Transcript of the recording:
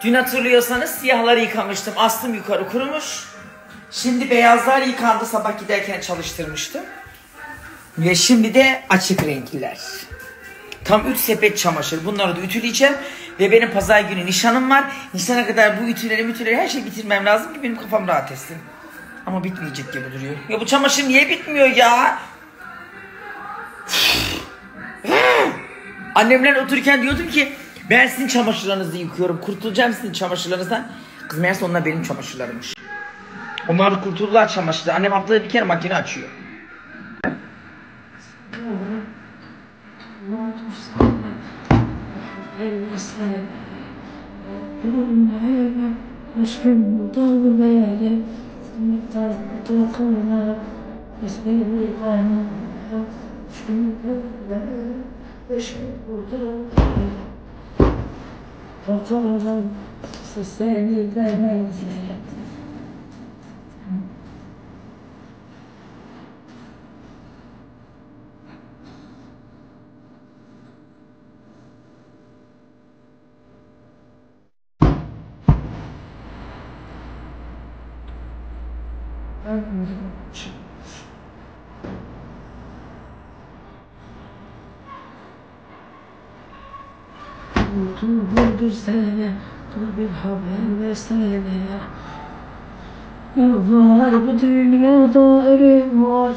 Dün hatırlıyorsanız siyahları yıkamıştım. Astım yukarı kurumuş. Şimdi beyazlar yıkandı. Sabah giderken çalıştırmıştım. Ve şimdi de açık renkliler. Tam 3 sepet çamaşır. Bunları da ütüleyeceğim. Ve benim pazar günü nişanım var. Nişana kadar bu ütüleri her şeyi bitirmem lazım ki benim kafam rahat etsin. Ama bitmeyecek gibi duruyor. Ya bu çamaşır niye bitmiyor ya? Annemler otururken diyordum ki ben sizin çamaşırlarınızı yıkıyorum. Kurtulacağım sizin çamaşırlarınızdan. Kız meğerse onlar benim çamaşırlarımmış. Onlar da kurtuldular çamaşırda. Annem haftada bir kere makine açıyor. Dur güzel, dur bir haber versene. Var bu dünyada ölüm var.